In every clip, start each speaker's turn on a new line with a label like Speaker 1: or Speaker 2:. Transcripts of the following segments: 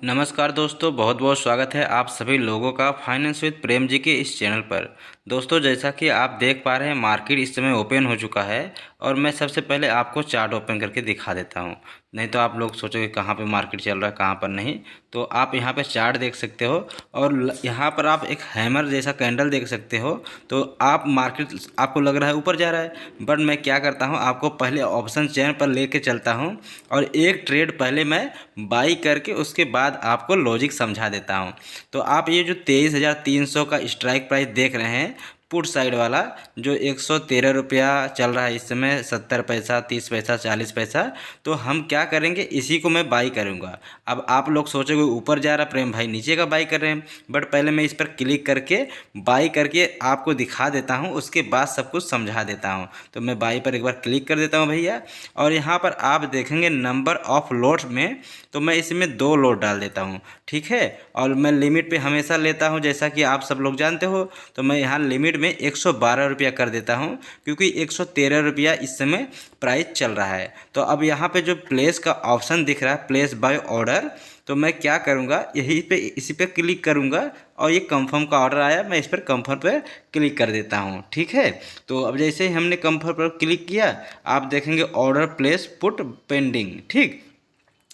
Speaker 1: नमस्कार दोस्तों, बहुत बहुत स्वागत है आप सभी लोगों का फाइनेंस विद प्रेम जी के इस चैनल पर। दोस्तों, जैसा कि आप देख पा रहे हैं, मार्केट इस समय ओपन हो चुका है और मैं सबसे पहले आपको चार्ट ओपन करके दिखा देता हूं। नहीं तो आप लोग सोचोगे कहां पे मार्केट चल रहा है कहां पर नहीं। तो आप यहां पे चार्ट देख सकते हो और यहां पर आप एक हैमर जैसा कैंडल देख सकते हो। तो आप मार्केट आपको लग रहा है ऊपर जा रहा है, बट मैं क्या करता हूं, आपको पहले ऑप्शन चेन पर लेके चलता हूं और एक ट्रेड पहले मैं बाई करके उसके बाद आपको लॉजिक समझा देता हूं। तो आप ये जो 23,300 का स्ट्राइक प्राइस देख रहे हैं, पुट साइड वाला, जो 113 रुपया चल रहा है इस समय, 70 पैसा, 30 पैसा, 40 पैसा। तो हम क्या करेंगे, इसी को मैं बाई करूंगा। अब आप लोग सोचोगे ऊपर जा रहा प्रेम भाई, नीचे का बाई कर रहे हैं, बट पहले मैं इस पर क्लिक करके बाई करके आपको दिखा देता हूं, उसके बाद सब कुछ समझा देता हूं। तो मैं बाई पर एक बार क्लिक कर देता हूं भैया, और यहाँ पर आप देखेंगे नंबर ऑफ लॉट्स में, तो मैं इसमें 2 लॉट डाल देता हूँ। ठीक है, और मैं लिमिट पे हमेशा लेता हूँ, जैसा कि आप सब लोग जानते हो। तो मैं यहाँ लिमिट में 112 रुपया कर देता हूँ, क्योंकि 113 रुपया इस समय प्राइस चल रहा है। तो अब यहाँ पे जो प्लेस का ऑप्शन दिख रहा है, प्लेस बाय ऑर्डर, तो मैं क्या करूँगा, यहीं पे इसी पे क्लिक करूँगा और ये कंफर्म का ऑर्डर आया, मैं इस पर कंफर्म पर क्लिक कर देता हूँ। ठीक है, तो अब जैसे ही हमने कंफर्म पर क्लिक किया, आप देखेंगे ऑर्डर प्लेस पुट पेंडिंग। ठीक,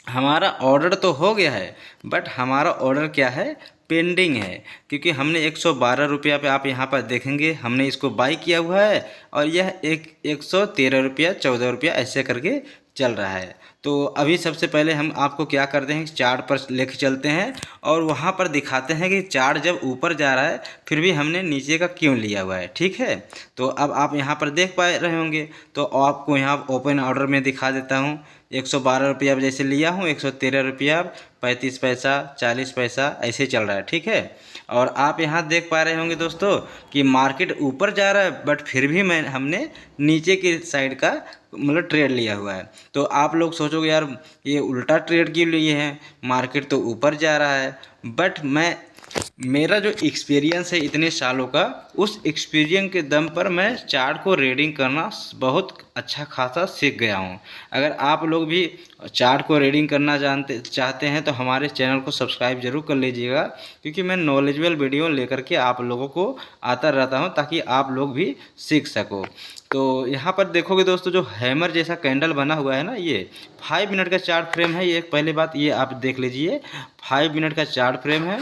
Speaker 1: हमारा ऑर्डर तो हो गया है, बट हमारा ऑर्डर क्या है, पेंडिंग है, क्योंकि हमने 112 रुपया पे, आप यहाँ पर देखेंगे, हमने इसको बाई किया हुआ है और यह 113 रुपया, 14 रुपया ऐसे करके चल रहा है। तो अभी सबसे पहले हम आपको क्या करते हैं, चार्ट पर लेके चलते हैं और वहाँ पर दिखाते हैं कि चार्ट जब ऊपर जा रहा है फिर भी हमने नीचे का क्यों लिया हुआ है। ठीक है, तो अब आप यहाँ पर देख पा रहे होंगे, तो आपको यहाँ ओपन ऑर्डर में दिखा देता हूँ। 112 रुपया जैसे लिया हूँ, 113 रुपया 35 पैसा, 40 पैसा ऐसे चल रहा है। ठीक है, और आप यहाँ देख पा रहे होंगे दोस्तों कि मार्केट ऊपर जा रहा है, बट फिर भी हमने नीचे की साइड का मतलब ट्रेड लिया हुआ है। तो आप लोग सोचोगे यार ये उल्टा ट्रेड क्यों लिए हैं, मार्केट तो ऊपर जा रहा है। बट मेरा जो एक्सपीरियंस है इतने सालों का, उस एक्सपीरियंस के दम पर मैं चार्ट को रीडिंग करना बहुत अच्छा खासा सीख गया हूँ। अगर आप लोग भी चार्ट को रीडिंग करना चाहते हैं तो हमारे चैनल को सब्सक्राइब जरूर कर लीजिएगा, क्योंकि मैं नॉलेजेबल वीडियो लेकर के आप लोगों को आता रहता हूँ, ताकि आप लोग भी सीख सको। तो यहाँ पर देखोगे दोस्तों, जो हैमर जैसा कैंडल बना हुआ है ना, ये 5 मिनट का चार्ट फ्रेम है। ये पहली बात ये आप देख लीजिए, 5 मिनट का चार्ट फ्रेम है।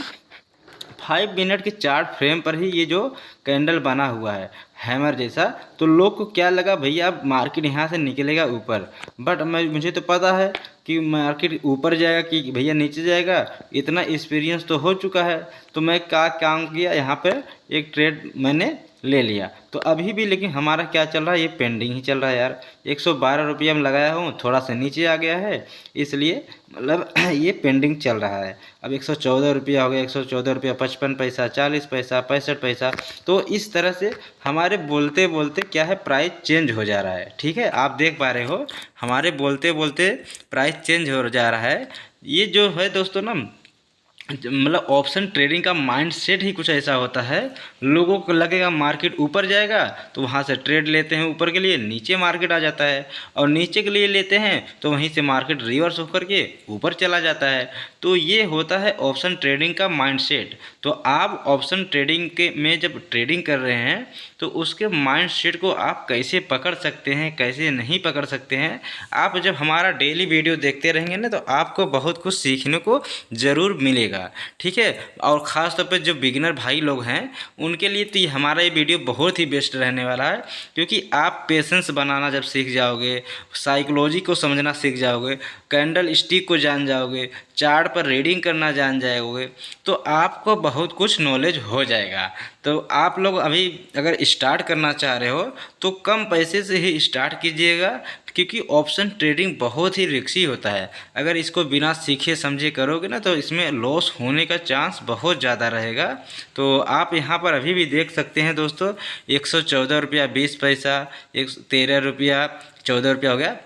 Speaker 1: 5 मिनट के चार्ट फ्रेम पर ही ये जो कैंडल बना हुआ है हैमर जैसा, तो लोग को क्या लगा भैया मार्केट यहाँ से निकलेगा ऊपर, बट मुझे तो पता है कि मार्केट ऊपर जाएगा कि भैया नीचे जाएगा, इतना एक्सपीरियंस तो हो चुका है। तो मैं क्या काम किया, यहाँ पे एक ट्रेड मैंने ले लिया। तो अभी भी लेकिन हमारा क्या चल रहा है, ये पेंडिंग ही चल रहा है यार। 112 रुपया में लगाया हूँ, थोड़ा सा नीचे आ गया है, इसलिए मतलब ये पेंडिंग चल रहा है। अब 114 रुपया हो गया, 114 रुपया 55 पैसा, 40 पैसा, 65 पैसा। तो इस तरह से हमारे बोलते बोलते क्या है, प्राइस चेंज हो जा रहा है। ठीक है, आप देख पा रहे हो हमारे बोलते बोलते प्राइस चेंज हो जा रहा है। ये जो है दोस्तों ना, मतलब ऑप्शन ट्रेडिंग का माइंडसेट ही कुछ ऐसा होता है। लोगों को लगेगा मार्केट ऊपर जाएगा तो वहाँ से ट्रेड लेते हैं ऊपर के लिए, नीचे मार्केट आ जाता है, और नीचे के लिए लेते हैं तो वहीं से मार्केट रिवर्स होकर के ऊपर चला जाता है। तो ये होता है ऑप्शन ट्रेडिंग का माइंडसेट। तो आप ऑप्शन ट्रेडिंग के में जब ट्रेडिंग कर रहे हैं तो उसके माइंडसेट को आप कैसे पकड़ सकते हैं, कैसे नहीं पकड़ सकते हैं, आप जब हमारा डेली वीडियो देखते रहेंगे ना, तो आपको बहुत कुछ सीखने को ज़रूर मिलेगा। ठीक है, और ख़ास तौर पे जो बिगिनर भाई लोग हैं उनके लिए तो हमारा ये वीडियो बहुत ही बेस्ट रहने वाला है, क्योंकि आप पेशेंस बनाना जब सीख जाओगे, साइकोलॉजी को समझना सीख जाओगे, कैंडल स्टिक को जान जाओगे, चार्ट पर रीडिंग करना जान जाओगे, तो आपको बहुत कुछ नॉलेज हो जाएगा। तो आप लोग अभी अगर स्टार्ट करना चाह रहे हो तो कम पैसे से ही स्टार्ट कीजिएगा, क्योंकि ऑप्शन ट्रेडिंग बहुत ही रिस्की होता है। अगर इसको बिना सीखे समझे करोगे ना, तो इसमें लॉस होने का चांस बहुत ज़्यादा रहेगा। तो आप यहाँ पर अभी भी देख सकते हैं दोस्तों, 114 रुपया 20 पैसा, 113 रुपया 14 रुपया हो गया,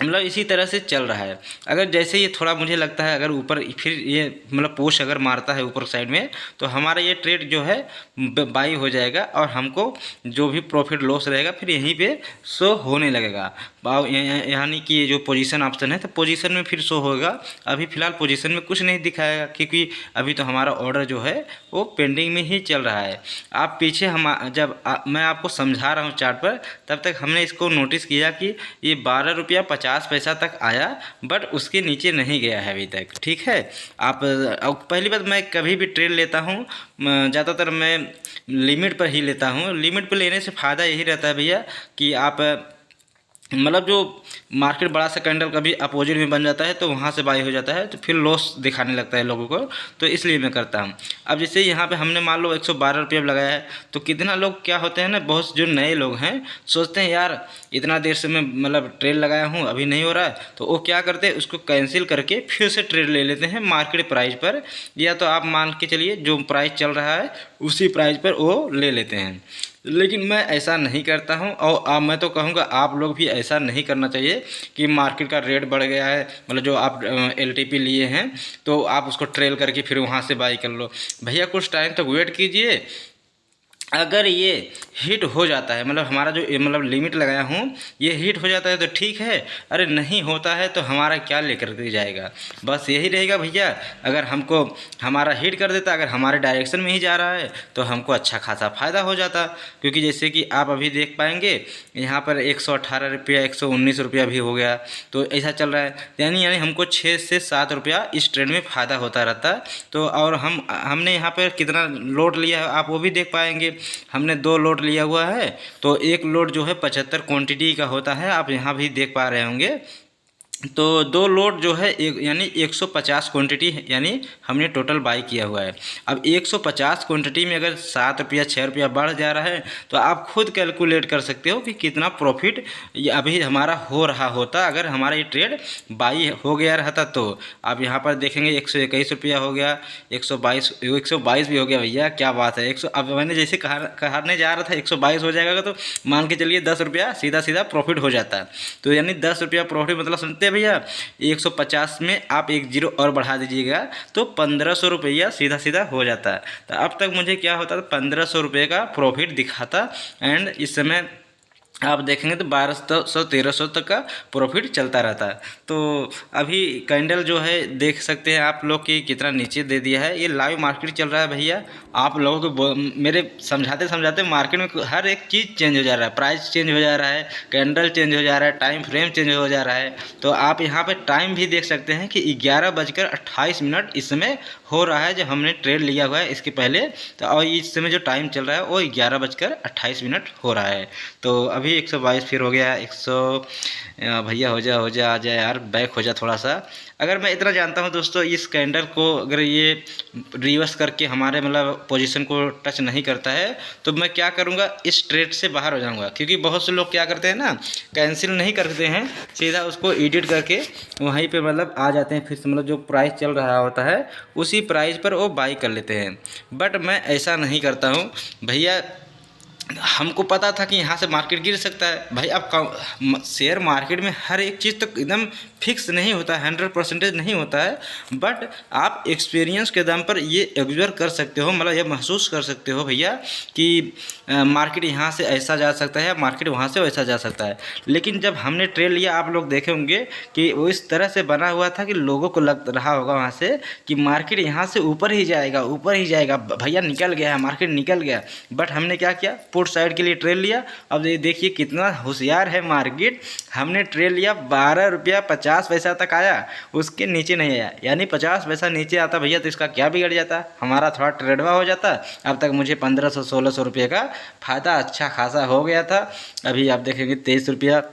Speaker 1: मतलब इसी तरह से चल रहा है। अगर जैसे ये थोड़ा मुझे लगता है अगर ऊपर फिर ये मतलब पोस्ट अगर मारता है ऊपर साइड में, तो हमारा ये ट्रेड जो है बाई हो जाएगा और हमको जो भी प्रॉफिट लॉस रहेगा फिर यहीं पे शो होने लगेगा। यानी कि ये जो पोजीशन ऑप्शन है तो पोजीशन में फिर शो होगा। अभी फ़िलहाल पोजीशन में कुछ नहीं दिखाएगा क्योंकि अभी तो हमारा ऑर्डर जो है वो पेंडिंग में ही चल रहा है। आप पीछे मैं आपको समझा रहा हूँ चार्ट पर, तब तक हमने इसको नोटिस किया कि ये 12 रुपया 50 पैसा तक आया, बट उसके नीचे नहीं गया है अभी तक। ठीक है, आप पहली बात, मैं कभी भी ट्रेड लेता हूँ ज़्यादातर मैं लिमिट पर ही लेता हूँ। लिमिट पर लेने से फ़ायदा यही रहता है भैया कि आप मतलब जो मार्केट बड़ा सा कैंडल कभी अपोजिट में बन जाता है तो वहाँ से बाई हो जाता है तो फिर लॉस दिखाने लगता है लोगों को, तो इसलिए मैं करता हूँ। अब जैसे यहाँ पे हमने मान लो 112 रुपये लगाया है, तो कितना लोग क्या होते हैं ना, बहुत जो नए लोग हैं सोचते हैं यार इतना देर से मैं मतलब ट्रेड लगाया हूँ अभी नहीं हो रहा है, तो वो क्या करते हैं उसको कैंसिल करके फिर से ट्रेड ले लेते हैं मार्केट प्राइस पर, या तो आप मान के चलिए जो प्राइस चल रहा है उसी प्राइस पर वो ले लेते हैं। लेकिन मैं ऐसा नहीं करता हूं, और मैं तो कहूँगा आप लोग भी ऐसा नहीं करना चाहिए कि मार्केट का रेट बढ़ गया है, मतलब जो आप एलटीपी लिए हैं तो आप उसको ट्रेल करके फिर वहां से बाई कर लो। भैया कुछ टाइम तक वेट कीजिए, अगर ये हिट हो जाता है मतलब हमारा जो मतलब लिमिट लगाया हूँ ये हिट हो जाता है तो ठीक है, अरे नहीं होता है तो हमारा क्या लेकर के जाएगा। बस यही रहेगा भैया, अगर हमको हमारा हिट कर देता, अगर हमारे डायरेक्शन में ही जा रहा है तो हमको अच्छा खासा फ़ायदा हो जाता। क्योंकि जैसे कि आप अभी देख पाएंगे यहाँ पर 118 रुपया 119 रुपया भी हो गया, तो ऐसा चल रहा है। यानी हमको 6 से 7 रुपया इस ट्रेड में फ़ायदा होता रहता। तो और हमने यहाँ पर कितना लोड लिया है आप वो भी देख पाएंगे। हमने 2 लोड लिया हुआ है, तो एक लोड जो है 75 क्वांटिटी का होता है, आप यहाँ भी देख पा रहे होंगे। तो 2 लोड जो है एक यानी 150 क्वांटिटी यानी हमने टोटल बाई किया हुआ है। अब 150 क्वांटिटी में अगर 7 रुपया 6 रुपया बढ़ जा रहा है तो आप खुद कैलकुलेट कर सकते हो कि कितना प्रॉफिट अभी हमारा हो रहा होता अगर हमारा ये ट्रेड बाई हो गया रहता। तो आप यहाँ पर देखेंगे 121 रुपया हो गया, 122 भी हो गया। भैया क्या बात है, 100 अब मैंने जैसे कहने जा रहा था 122 हो जाएगा तो मान के चलिए 10 रुपया सीधा सीधा प्रॉफिट हो जाता है। तो यानी 10 रुपया प्रॉफिट मतलब सुनते भैया 150 में आप एक जीरो और बढ़ा दीजिएगा तो 1500 रुपया सीधा सीधा हो जाता है। तो अब तक मुझे क्या होता था 1500 रुपये का प्रॉफिट दिखाता, एंड इस समय आप देखेंगे तो 1200-1300 तक का प्रॉफिट चलता रहता है। तो अभी कैंडल जो है देख सकते हैं आप लोग कि कितना नीचे दे दिया है। ये लाइव मार्केट चल रहा है भैया, आप लोगों को मेरे समझाते समझाते मार्केट में हर एक चीज़ चेंज हो जा रहा है, प्राइस चेंज हो जा रहा है, कैंडल चेंज हो जा रहा है, टाइम फ्रेम चेंज हो जा रहा है। तो आप यहाँ पर टाइम भी देख सकते हैं कि 11:28 इस समय हो रहा है, जब हमने ट्रेड लिया हुआ है इसके पहले। तो और इस समय जो टाइम चल रहा है वो 11:28 हो रहा है। तो अभी 122 फिर हो गया 100। भैया हो जा आ जा यार, बैक हो जा थोड़ा सा। अगर मैं इतना जानता हूँ दोस्तों, इस कैंडल को अगर ये रिवर्स करके हमारे मतलब पोजीशन को टच नहीं करता है तो मैं क्या करूँगा, इस ट्रेड से बाहर हो जाऊँगा। क्योंकि बहुत से लोग क्या करते हैं ना, कैंसिल नहीं करते हैं, सीधा उसको एडिट करके वहीं पे मतलब आ जाते हैं, फिर से मतलब जो प्राइस चल रहा होता है उसी प्राइस पर वो बाई कर लेते हैं। बट मैं ऐसा नहीं करता हूँ भैया, हमको पता था कि यहाँ से मार्केट गिर सकता है। भाई अब शेयर मार्केट में हर एक चीज़ तो एकदम फिक्स नहीं होता है, 100% नहीं होता है, बट आप एक्सपीरियंस के दम पर ये ऑब्जर्व कर सकते हो, मतलब ये महसूस कर सकते हो भैया कि मार्केट यहाँ से ऐसा जा सकता है, मार्केट वहाँ से वैसा जा सकता है। लेकिन जब हमने ट्रेड लिया आप लोग देखे होंगे कि वो इस तरह से बना हुआ था कि लोगों को लग रहा होगा वहाँ से कि मार्केट यहाँ से ऊपर ही जाएगा, ऊपर ही जाएगा, भैया निकल गया है, मार्केट निकल गया। बट हमने क्या किया, पुट साइड के लिए ट्रेड लिया। अब ये देखिए कितना होशियार है मार्केट, हमने ट्रेड लिया 12 रुपया 50 पैसा तक आया, उसके नीचे नहीं आया। यानी 50 पैसा नीचे आता भैया तो इसका क्या बिगड़ जाता, हमारा थोड़ा ट्रेडवा हो जाता। अब तक मुझे 1500-1600 रुपये का फ़ायदा अच्छा खासा हो गया था। अभी आप देखेंगे 23 रुपया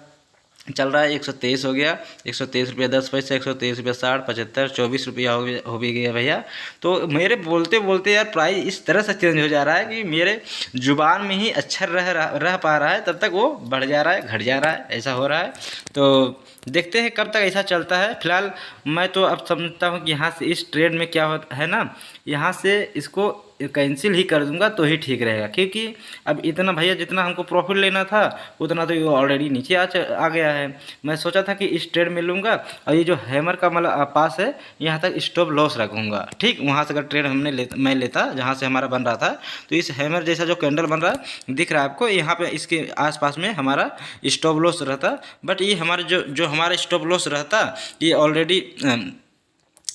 Speaker 1: चल रहा है, 123 हो गया, 123 रुपया 10 पैसे, 123 रुपया 60, 75, 24 रुपया हो भी गया भैया। तो मेरे बोलते बोलते यार प्राइस इस तरह से चेंज हो जा रहा है कि मेरे जुबान में ही अक्षर रह पा रहा है, तब तक वो बढ़ जा रहा है, घट जा रहा है, ऐसा हो रहा है। तो देखते हैं कब तक ऐसा चलता है। फिलहाल मैं तो अब समझता हूँ कि यहाँ से इस ट्रेड में क्या होता है ना, यहाँ से इसको कैंसिल ही कर दूंगा तो ही ठीक रहेगा, क्योंकि अब इतना भैया जितना हमको प्रॉफिट लेना था उतना तो ये ऑलरेडी नीचे आ गया है। मैं सोचा था कि इस ट्रेड में लूँगा और ये जो हैमर का मतलब पास है यहाँ तक स्टॉप लॉस रखूँगा, ठीक। वहाँ से अगर ट्रेड मैं लेता जहाँ से हमारा बन रहा था, तो इस हैमर जैसा जो कैंडल बन रहा है दिख रहा है आपको, यहाँ पे इसके आसपास में हमारा स्टॉप लॉस रहता। बट ये हमारे जो हमारा स्टॉप लॉस रहता ये ऑलरेडी,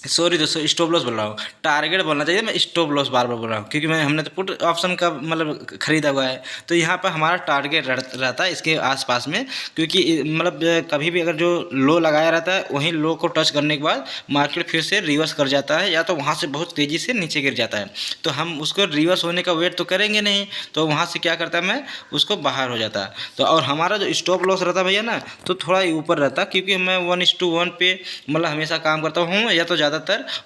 Speaker 1: सॉरी दोस्तों स्टॉप लॉस बोल रहा हूँ, टारगेट बोलना चाहिए, मैं स्टॉप लॉस बार बार बोल रहा हूँ, क्योंकि हमने तो पुट ऑप्शन का मतलब खरीदा हुआ है। तो यहाँ पर हमारा टारगेट रहता है इसके आसपास में, क्योंकि मतलब कभी भी अगर जो लो लगाया रहता है वहीं लो को टच करने के बाद मार्केट फिर से रिवर्स कर जाता है, या तो वहाँ से बहुत तेज़ी से नीचे गिर जाता है। तो हम उसको रिवर्स होने का वेट तो करेंगे नहीं, तो वहाँ से क्या करता है मैं उसको बाहर हो जाता। तो और हमारा जो स्टॉप लॉस रहता भैया ना, तो थोड़ा ऊपर रहता, क्योंकि मैं 1:1 पे मतलब हमेशा काम करता हूँ, या तो ज़्यादातर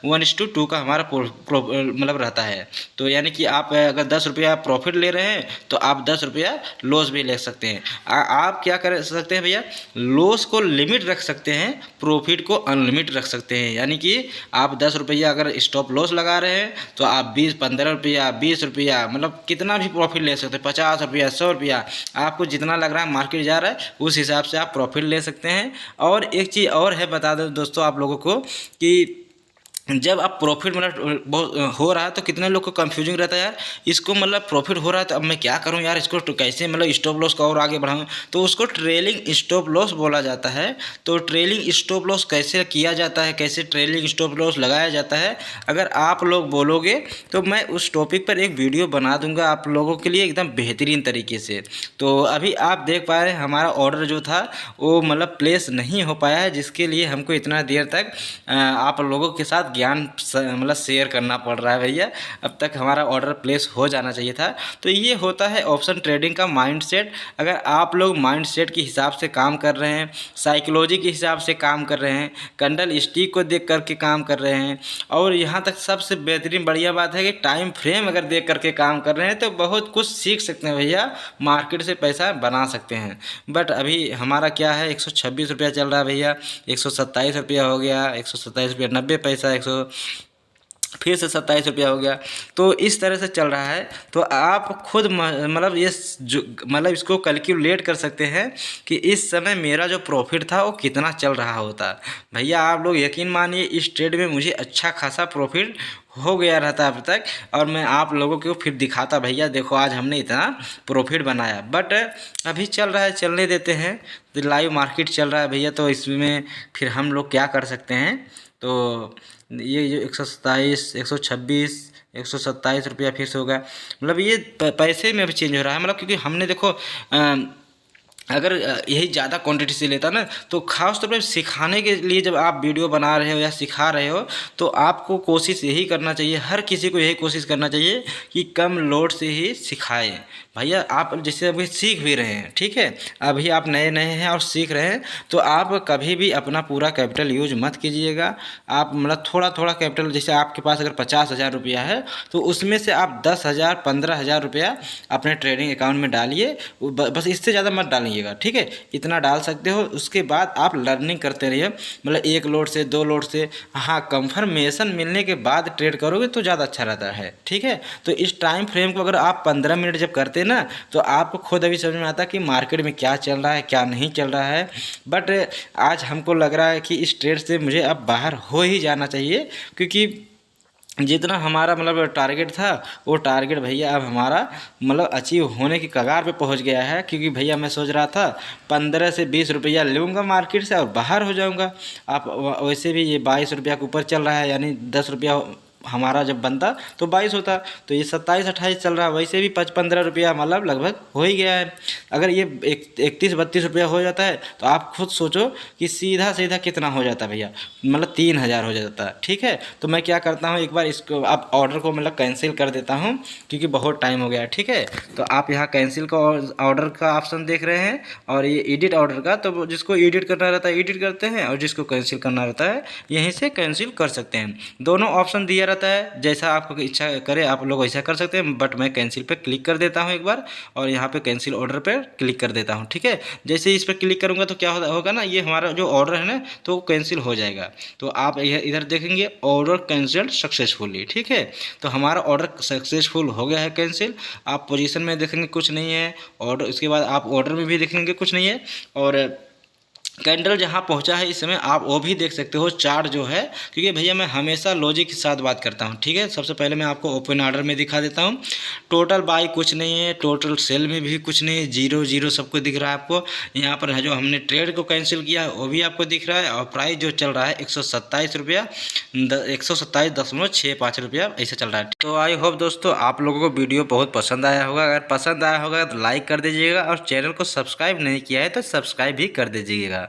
Speaker 1: 1:2 का हमारा मतलब रहता है। तो यानी कि आप अगर 10 रुपया प्रॉफिट ले रहे हैं तो आप 10 रुपया लॉस भी ले सकते हैं। आप क्या कर सकते हैं भैया, लॉस को लिमिट रख सकते हैं, प्रॉफिट को अनलिमिट रख सकते हैं। यानी कि आप 10 रुपया अगर स्टॉप लॉस लगा रहे हैं तो आप 15 रुपया 20 रुपया मतलब कितना भी प्रॉफिट ले सकते हैं, 50 रुपया 100 रुपया, आपको जितना लग रहा है मार्केट जा रहा है उस हिसाब से आप प्रॉफिट ले सकते हैं। और एक चीज़ और है, बता दो दोस्तों आप लोगों को कि जब आप प्रॉफिट मतलब बहुत हो रहा है तो कितने लोग को कंफ्यूजिंग रहता है यार, इसको मतलब प्रॉफिट हो रहा है तो अब मैं क्या करूं यार, इसको तो कैसे मतलब स्टॉप लॉस को और आगे बढ़ाऊं। तो उसको ट्रेलिंग स्टॉप लॉस बोला जाता है। तो ट्रेलिंग स्टॉप लॉस कैसे किया जाता है, कैसे ट्रेलिंग स्टॉप लॉस लगाया जाता है, अगर आप लोग बोलोगे तो मैं उस टॉपिक पर एक वीडियो बना दूंगा आप लोगों के लिए एकदम बेहतरीन तरीके से। तो अभी आप देख पा रहे हैं हमारा ऑर्डर जो था वो मतलब प्लेस नहीं हो पाया है, जिसके लिए हमको इतना देर तक आप लोगों के साथ ज्ञान मतलब शेयर करना पड़ रहा है भैया। अब तक हमारा ऑर्डर प्लेस हो जाना चाहिए था। तो ये होता है ऑप्शन ट्रेडिंग का माइंडसेट। अगर आप लोग माइंडसेट के हिसाब से काम कर रहे हैं, साइकोलॉजी के हिसाब से काम कर रहे हैं, कैंडल स्टिक को देख करके काम कर रहे हैं, और यहाँ तक सबसे बेहतरीन बढ़िया बात है कि टाइम फ्रेम अगर देख करके काम कर रहे हैं तो बहुत कुछ सीख सकते हैं भैया, मार्केट से पैसा बना सकते हैं। बट अभी हमारा क्या है, 126 रुपया चल रहा है भैया, 127 रुपया हो गया, 127 रुपया 90 पैसा, फिर से 27 रुपया हो गया। तो इस तरह से चल रहा है। तो आप खुद मतलब ये जो मतलब इसको कैलकुलेट कर सकते हैं कि इस समय मेरा जो प्रॉफिट था वो कितना चल रहा होता। भैया आप लोग यकीन मानिए इस ट्रेड में मुझे अच्छा खासा प्रॉफिट हो गया रहता अब तक, और मैं आप लोगों को फिर दिखाता भैया देखो आज हमने इतना प्रॉफिट बनाया। बट अभी चल रहा है, चलने देते हैं। तो लाइव मार्केट चल रहा है भैया, तो इसमें फिर हम लोग क्या कर सकते हैं। तो ये जो 127 126 127 रुपया फिर से हो गया, मतलब ये पैसे में भी चेंज हो रहा है। मतलब क्योंकि हमने देखो अगर यही ज़्यादा क्वांटिटी से लेता ना, तो खास तौर पर सिखाने के लिए जब आप वीडियो बना रहे हो या सिखा रहे हो तो आपको कोशिश यही करना चाहिए, हर किसी को यही कोशिश करना चाहिए कि कम लोड से ही सिखाएं। भैया आप जैसे अभी सीख भी रहे हैं, ठीक है, अभी आप नए नए हैं और सीख रहे हैं, तो आप कभी भी अपना पूरा कैपिटल यूज मत कीजिएगा। आप मतलब थोड़ा थोड़ा कैपिटल, जैसे आपके पास अगर 50,000 रुपया है तो उसमें से आप 10,000 15,000 रुपया अपने ट्रेडिंग अकाउंट में डालिए, बस इससे ज़्यादा मत डालिएगा, ठीक है, इतना डाल सकते हो। उसके बाद आप लर्निंग करते रहिए, मतलब 1 लोड से 2 लोड से, हाँ कंफर्मेशन मिलने के बाद ट्रेड करोगे तो ज़्यादा अच्छा रहता है, ठीक है। तो इस टाइम फ्रेम को अगर आप 15 मिनट जब करते ना, तो आपको खुद अभी समझ में आता कि मार्केट में क्या चल रहा है क्या नहीं चल रहा है। बट आज हमको लग रहा है कि इस ट्रेड से मुझे अब बाहर हो ही जाना चाहिए, क्योंकि जितना हमारा मतलब टारगेट था वो टारगेट भैया अब हमारा मतलब अचीव होने की कगार पे पहुंच गया है। क्योंकि भैया मैं सोच रहा था 15 से 20 रुपया लूँगा मार्केट से और बाहर हो जाऊंगा। आप वैसे भी ये 22 रुपया के ऊपर चल रहा है, यानी 10 रुपया हमारा जब बनता तो 22 होता, तो ये 27-28 चल रहा है, वैसे भी 15 रुपया मतलब लगभग हो ही गया है। अगर ये 31-32 रुपया हो जाता है तो आप खुद सोचो कि सीधा सीधा कितना हो जाता है भैया, मतलब 3,000 हो जाता है, ठीक है। तो मैं क्या करता हूँ, एक बार इसको आप ऑर्डर को मतलब कैंसिल कर देता हूँ, क्योंकि बहुत टाइम हो गया है, ठीक है। तो आप यहाँ कैंसिल का ऑर्डर का ऑप्शन देख रहे हैं, और ये एडिट ऑर्डर का, तो जिसको एडिट करना रहता है एडिट करते हैं, और जिसको कैंसिल करना रहता है यहीं से कैंसिल कर सकते हैं। दोनों ऑप्शन दिया रहता है, जैसा आपको इच्छा करे आप लोग वैसा कर सकते हैं, बट मैं कैंसिल पे क्लिक कर देता हूँ एक बार और यहाँ पे कैंसिल ऑर्डर पे क्लिक कर देता हूँ। ठीक है, जैसे ही इस पर क्लिक करूँगा तो क्या होगा ना, ये हमारा जो ऑर्डर है ना तो वो कैंसिल हो जाएगा। तो आप इधर देखेंगे ऑर्डर कैंसिल्ड सक्सेसफुली। ठीक है, तो हमारा ऑर्डर सक्सेसफुल हो गया है कैंसिल। आप पोजीशन में देखेंगे कुछ नहीं है ऑर्डर, उसके बाद आप ऑर्डर में भी देखेंगे कुछ नहीं है, और कैंडल जहां पहुंचा है इस समय आप वो भी देख सकते हो चार्ट जो है, क्योंकि भैया मैं हमेशा लॉजिक के साथ बात करता हूं। ठीक है, सबसे पहले मैं आपको ओपन ऑर्डर में दिखा देता हूं। टोटल बाई कुछ नहीं है, टोटल सेल में भी कुछ नहीं है, जीरो जीरो सबको दिख रहा है आपको। यहाँ पर है जो हमने ट्रेड को कैंसिल किया है वो भी आपको दिख रहा है, और प्राइस जो चल रहा है 127 रुपया 127.65 रुपया ऐसे चल रहा है। तो आई होप दोस्तों आप लोगों को वीडियो बहुत पसंद आया होगा। अगर पसंद आया होगा तो लाइक कर दीजिएगा, और चैनल को सब्सक्राइब नहीं किया है तो सब्सक्राइब भी कर दीजिएगा।